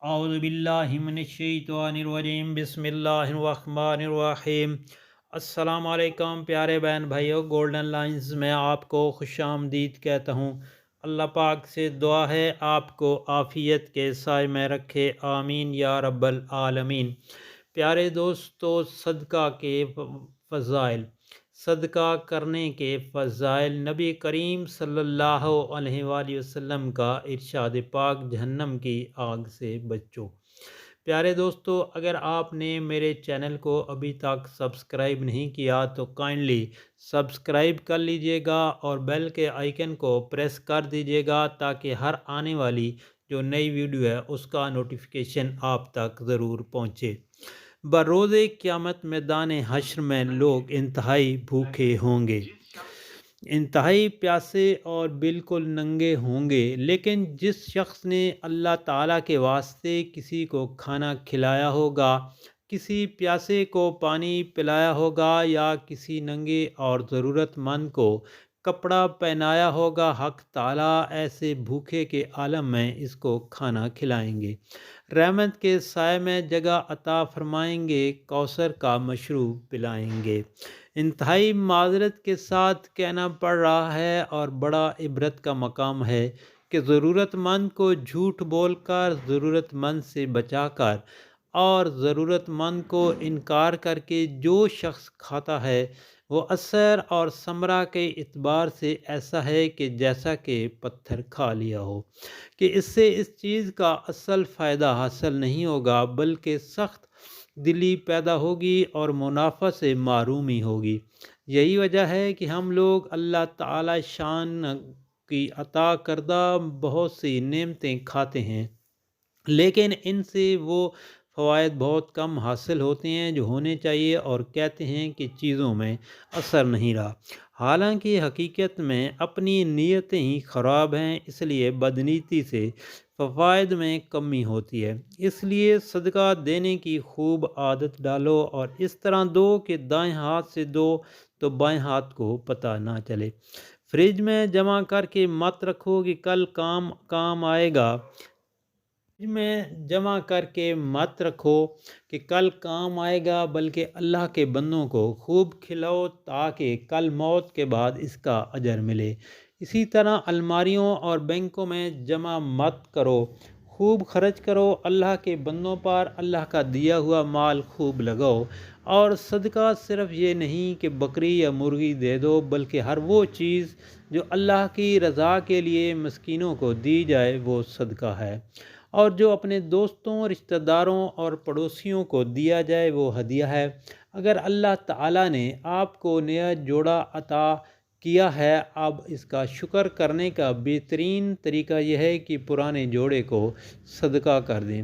اعوذ باللہ من الشیطان الرجیم بسم اللہ الرحمن الرحیم۔ السلام علیکم پیارے بہن بھائیو، گولڈن لائنز میں آپ کو خوش آمدید کہتا ہوں۔ اللہ پاک سے دعا ہے آپ کو عافیت کے سائے میں رکھے، آمین یا رب العالمین۔ پیارے دوستو، صدقہ کے فضائل، صدقہ کرنے کے فضائل، نبی کریم صلی اللہ علیہ وآلہ وسلم کا ارشاد پاک، جہنم کی آگ سے بچو۔ پیارے دوستو، اگر آپ نے میرے چینل کو ابھی تک سبسکرائب نہیں کیا تو کائنڈلی سبسکرائب کر لیجئے گا اور بیل کے آئیکن کو پریس کر دیجئے گا تاکہ ہر آنے والی جو نئی ویڈیو ہے اس کا نوٹیفیکیشن آپ تک ضرور پہنچے۔ بروز قیامت میدان حشر میں لوگ انتہائی بھوکے ہوں گے، انتہائی پیاسے اور بالکل ننگے ہوں گے، لیکن جس شخص نے اللہ تعالیٰ کے واسطے کسی کو کھانا کھلایا ہوگا، کسی پیاسے کو پانی پلایا ہوگا یا کسی ننگے اور ضرورت مند کو کپڑا پہنایا ہوگا، حق تعالیٰ ایسے بھوکے کے عالم میں اس کو کھانا کھلائیں گے، رحمت کے سائے میں جگہ عطا فرمائیں گے، کوثر کا مشروب پلائیں گے۔ انتہائی معذرت کے ساتھ کہنا پڑ رہا ہے اور بڑا عبرت کا مقام ہے کہ ضرورت مند کو جھوٹ بول کر، ضرورت مند سے بچا کر اور ضرورت مند کو انکار کر کے جو شخص کھاتا ہے وہ اثر اور ثمرہ کے اعتبار سے ایسا ہے کہ جیسا کہ پتھر کھا لیا ہو، کہ اس سے اس چیز کا اصل فائدہ حاصل نہیں ہوگا بلکہ سخت دلی پیدا ہوگی اور منافع سے محرومی ہوگی۔ یہی وجہ ہے کہ ہم لوگ اللہ تعالی شان کی عطا کردہ بہت سی نعمتیں کھاتے ہیں، لیکن ان سے وہ فوائد بہت کم حاصل ہوتے ہیں جو ہونے چاہیے، اور کہتے ہیں کہ چیزوں میں اثر نہیں رہا، حالانکہ حقیقت میں اپنی نیتیں ہی خراب ہیں، اس لیے بدنیتی سے فوائد میں کمی ہوتی ہے۔ اس لیے صدقہ دینے کی خوب عادت ڈالو اور اس طرح دو کہ دائیں ہاتھ سے دو تو بائیں ہاتھ کو پتہ نہ چلے۔ فریج میں جمع کر کے مت رکھو کہ کل کام آئے گا، فریج میں جمع کر کے مت رکھو کہ کل کام آئے گا، بلکہ اللہ کے بندوں کو خوب کھلاؤ تاکہ کل موت کے بعد اس کا اجر ملے۔ اسی طرح الماریوں اور بینکوں میں جمع مت کرو، خوب خرچ کرو اللہ کے بندوں پر، اللہ کا دیا ہوا مال خوب لگاؤ۔ اور صدقہ صرف یہ نہیں کہ بکری یا مرغی دے دو، بلکہ ہر وہ چیز جو اللہ کی رضا کے لیے مسکینوں کو دی جائے وہ صدقہ ہے، اور جو اپنے دوستوں، رشتہ داروں اور پڑوسیوں کو دیا جائے وہ ہدیہ ہے۔ اگر اللہ تعالیٰ نے آپ کو نیا جوڑا عطا کیا ہے، اب اس کا شکر کرنے کا بہترین طریقہ یہ ہے کہ پرانے جوڑے کو صدقہ کر دیں۔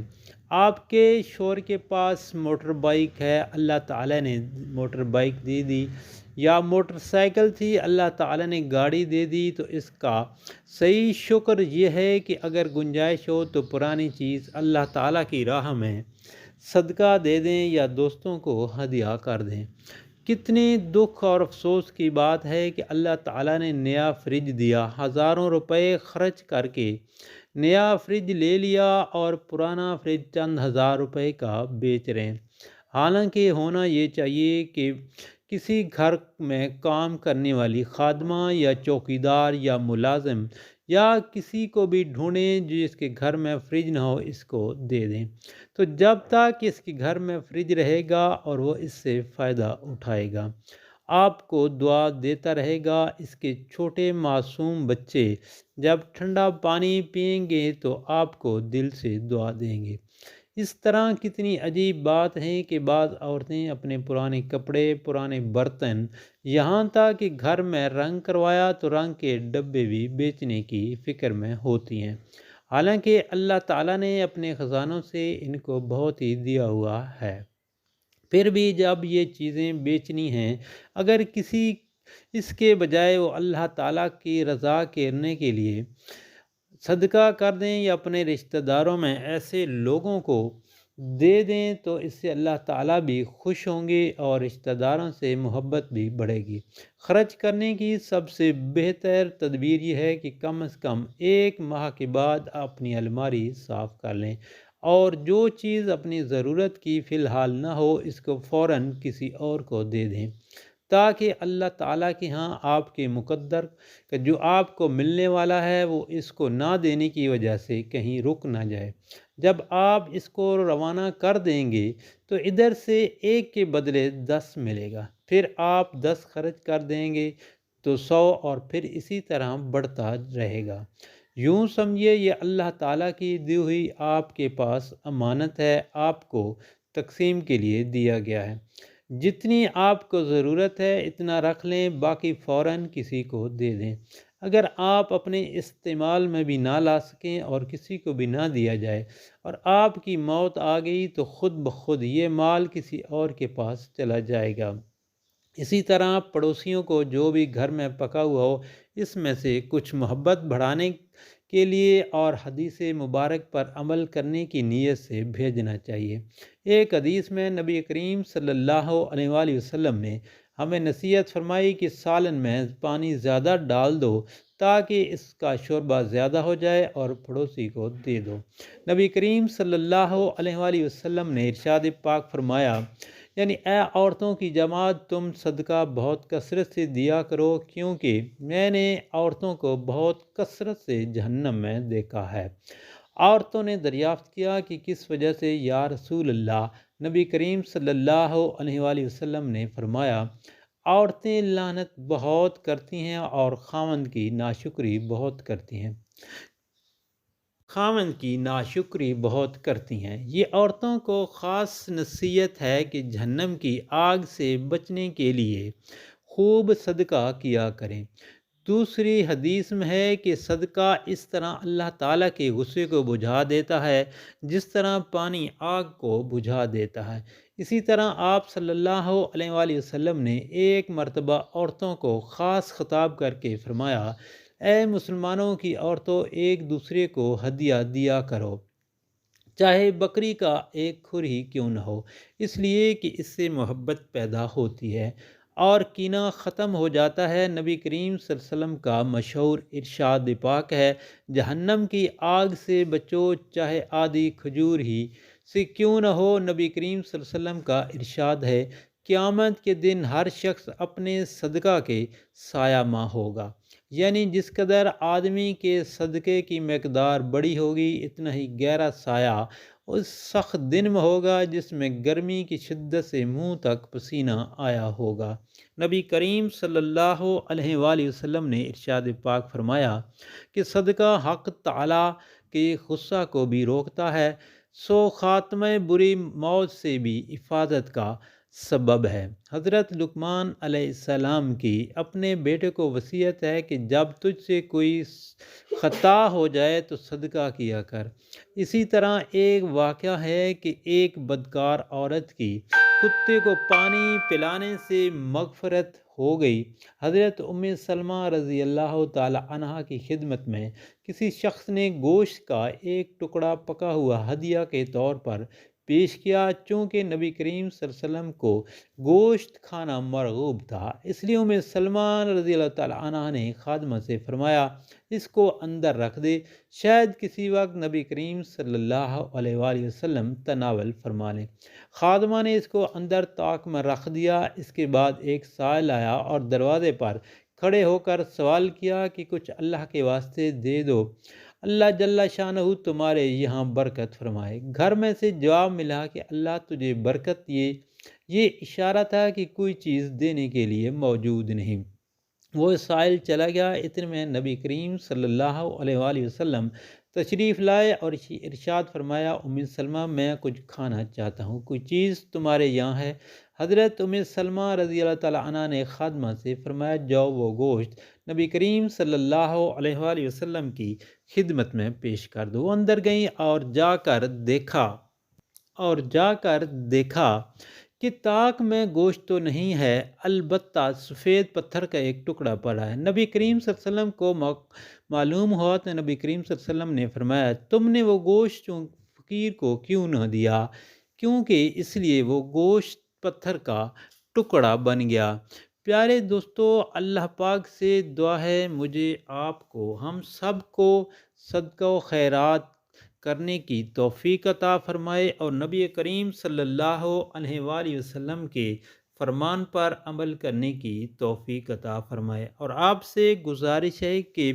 آپ کے شوہر کے پاس موٹر بائیک ہے، اللہ تعالیٰ نے موٹر بائیک دے دی، یا موٹر سائیکل تھی، اللہ تعالیٰ نے گاڑی دے دی، تو اس کا صحیح شکر یہ ہے کہ اگر گنجائش ہو تو پرانی چیز اللہ تعالیٰ کی راہ میں صدقہ دے دیں یا دوستوں کو ہدیہ کر دیں۔ کتنی دکھ اور افسوس کی بات ہے کہ اللہ تعالیٰ نے نیا فریج دیا، ہزاروں روپے خرچ کر کے نیا فریج لے لیا اور پرانا فریج چند ہزار روپے کا بیچ رہے ہیں، حالانکہ ہونا یہ چاہیے کہ کسی گھر میں کام کرنے والی خادمہ یا چوکیدار یا ملازم یا کسی کو بھی ڈھونڈیں جس کے گھر میں فریج نہ ہو، اس کو دے دیں، تو جب تک اس کے گھر میں فریج رہے گا اور وہ اس سے فائدہ اٹھائے گا، آپ کو دعا دیتا رہے گا۔ اس کے چھوٹے معصوم بچے جب ٹھنڈا پانی پئیں گے تو آپ کو دل سے دعا دیں گے۔ اس طرح کتنی عجیب بات ہے کہ بعض عورتیں اپنے پرانے کپڑے، پرانے برتن، یہاں تک کہ گھر میں رنگ کروایا تو رنگ کے ڈبے بھی بیچنے کی فکر میں ہوتی ہیں، حالانکہ اللہ تعالیٰ نے اپنے خزانوں سے ان کو بہت ہی دیا ہوا ہے۔ پھر بھی جب یہ چیزیں بیچنی ہیں، اگر کسی اس کے بجائے وہ اللہ تعالیٰ کی رضا کرنے کے لیے صدقہ کر دیں یا اپنے رشتہ داروں میں ایسے لوگوں کو دے دیں تو اس سے اللہ تعالیٰ بھی خوش ہوں گے اور رشتہ داروں سے محبت بھی بڑھے گی۔ خرچ کرنے کی سب سے بہتر تدبیر یہ ہے کہ کم از کم ایک ماہ کے بعد اپنی الماری صاف کر لیں اور جو چیز اپنی ضرورت کی فی الحال نہ ہو اس کو فوراً کسی اور کو دے دیں، تاکہ اللہ تعالیٰ کے ہاں آپ کے مقدر کہ جو آپ کو ملنے والا ہے وہ اس کو نہ دینے کی وجہ سے کہیں رک نہ جائے۔ جب آپ اس کو روانہ کر دیں گے تو ادھر سے ایک کے بدلے 10 ملے گا، پھر آپ 10 خرچ کر دیں گے تو 100، اور پھر اسی طرح بڑھتا رہے گا۔ یوں سمجھیے یہ اللہ تعالیٰ کی دی ہوئی آپ کے پاس امانت ہے، آپ کو تقسیم کے لیے دیا گیا ہے۔ جتنی آپ کو ضرورت ہے اتنا رکھ لیں، باقی فوراً کسی کو دے دیں۔ اگر آپ اپنے استعمال میں بھی نہ لا سکیں اور کسی کو بھی نہ دیا جائے اور آپ کی موت آ گئی تو خود بخود یہ مال کسی اور کے پاس چلا جائے گا۔ اسی طرح پڑوسیوں کو جو بھی گھر میں پکا ہوا ہو اس میں سے کچھ محبت بڑھانے کے لیے اور حدیث مبارک پر عمل کرنے کی نیت سے بھیجنا چاہیے۔ ایک حدیث میں نبی کریم صلی اللہ علیہ وآلہ وسلم نے ہمیں نصیحت فرمائی کہ سالن میں پانی زیادہ ڈال دو تاکہ اس کا شوربہ زیادہ ہو جائے اور پڑوسی کو دے دو۔ نبی کریم صلی اللہ علیہ وآلہ وسلم نے ارشاد پاک فرمایا، یعنی اے عورتوں کی جماعت تم صدقہ بہت کثرت سے دیا کرو، کیونکہ میں نے عورتوں کو بہت کثرت سے جہنم میں دیکھا ہے۔ عورتوں نے دریافت کیا کہ کس وجہ سے یا رسول اللہ؟ نبی کریم صلی اللہ علیہ وآلہ وسلم نے فرمایا، عورتیں لعنت بہت کرتی ہیں اور خاوند کی ناشکری بہت کرتی ہیں۔ خاوند کی ناشکری بہت کرتی ہیں۔ یہ عورتوں کو خاص نصیحت ہے کہ جہنم کی آگ سے بچنے کے لیے خوب صدقہ کیا کریں۔ دوسری حدیث میں ہے کہ صدقہ اس طرح اللہ تعالیٰ کے غصے کو بجھا دیتا ہے جس طرح پانی آگ کو بجھا دیتا ہے۔ اسی طرح آپ صلی اللہ علیہ وآلہ وسلم نے ایک مرتبہ عورتوں کو خاص خطاب کر کے فرمایا، اے مسلمانوں کی عورتوں ایک دوسرے کو ہدیہ دیا کرو، چاہے بکری کا ایک کھر ہی کیوں نہ ہو، اس لیے کہ اس سے محبت پیدا ہوتی ہے اور کینہ ختم ہو جاتا ہے۔ نبی کریم صلی اللہ علیہ وسلم کا مشہور ارشاد پاک ہے، جہنم کی آگ سے بچو چاہے آدھی کھجور ہی سے کیوں نہ ہو۔ نبی کریم صلی اللہ علیہ وسلم کا ارشاد ہے، قیامت کے دن ہر شخص اپنے صدقہ کے سایہ ماں ہوگا، یعنی جس قدر آدمی کے صدقے کی مقدار بڑی ہوگی اتنا ہی گہرا سایہ اس سخت دن میں ہوگا جس میں گرمی کی شدت سے منہ تک پسینہ آیا ہوگا۔ نبی کریم صلی اللہ علیہ وآلہ وسلم نے ارشاد پاک فرمایا کہ صدقہ حق تعالیٰ کے غصہ کو بھی روکتا ہے، سو خاتمہ بری موت سے بھی حفاظت کا سبب ہے۔ حضرت لقمان علیہ السلام کی اپنے بیٹے کو وصیت ہے کہ جب تجھ سے کوئی خطا ہو جائے تو صدقہ کیا کر۔ اسی طرح ایک واقعہ ہے کہ ایک بدکار عورت کی کتے کو پانی پلانے سے مغفرت ہو گئی۔ حضرت ام سلمہ رضی اللہ تعالی عنہا کی خدمت میں کسی شخص نے گوشت کا ایک ٹکڑا پکا ہوا ہدیہ کے طور پر پیش کیا، چونکہ نبی کریم صلی اللہ علیہ وسلم کو گوشت کھانا مرغوب تھا، اس لیے ام سلمہ رضی اللہ تعالی عنہا نے خادمہ سے فرمایا اس کو اندر رکھ دے، شاید کسی وقت نبی کریم صلی اللہ علیہ وآلہ وسلم تناول فرما لیں۔ خادمہ نے اس کو اندر طاق میں رکھ دیا۔ اس کے بعد ایک سائل آیا اور دروازے پر کھڑے ہو کر سوال کیا کہ کچھ اللہ کے واسطے دے دو، اللہ جل شانہ تمہارے یہاں برکت فرمائے۔ گھر میں سے جواب ملا کہ اللہ تجھے برکت دیے۔ یہ اشارہ تھا کہ کوئی چیز دینے کے لیے موجود نہیں۔ وہ سائل چلا گیا، اتنے میں نبی کریم صلی اللہ علیہ وآلہ وسلم تشریف لائے اور ارشاد فرمایا، ام سلمہ میں کچھ کھانا چاہتا ہوں، کوئی چیز تمہارے یہاں ہے؟ حضرت ام سلمہ رضی اللہ تعالی عنہ نے خادمہ سے فرمایا جاؤ وہ گوشت نبی کریم صلی اللہ علیہ وآلہ وسلم کی خدمت میں پیش کر دو۔ وہ اندر گئیں اور جا کر دیکھا کہ طاق میں گوشت تو نہیں ہے، البتہ سفید پتھر کا ایک ٹکڑا پڑا ہے۔ نبی کریم صلی اللہ علیہ وسلم کو معلوم ہوا تو نبی کریم صلی اللہ علیہ وسلم نے فرمایا تم نے وہ گوشت فقیر کو کیوں نہ دیا؟ کیونکہ اس لیے وہ گوشت پتھر کا ٹکڑا بن گیا۔ پیارے دوستو، اللہ پاک سے دعا ہے مجھے، آپ کو، ہم سب کو صدقہ و خیرات کرنے کی توفیق عطا فرمائے اور نبی کریم صلی اللہ علیہ وآلہ وسلم کے فرمان پر عمل کرنے کی توفیق عطا فرمائے۔ اور آپ سے گزارش ہے کہ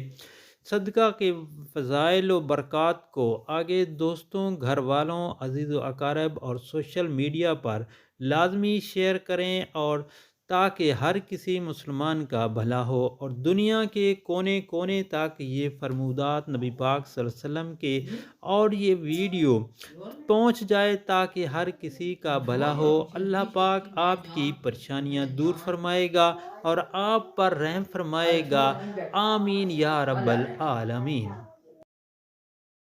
صدقہ کے فضائل و برکات کو آگے دوستوں، گھر والوں، عزیز و اقارب اور سوشل میڈیا پر لازمی شیئر کریں، اور تاکہ ہر کسی مسلمان کا بھلا ہو اور دنیا کے کونے کونے تک یہ فرمودات نبی پاک صلی اللہ علیہ وسلم کے اور یہ ویڈیو پہنچ جائے، تاکہ ہر کسی کا بھلا ہو۔ اللہ پاک آپ کی پریشانیاں دور فرمائے گا اور آپ پر رحم فرمائے گا۔ آمین یا رب العالمین۔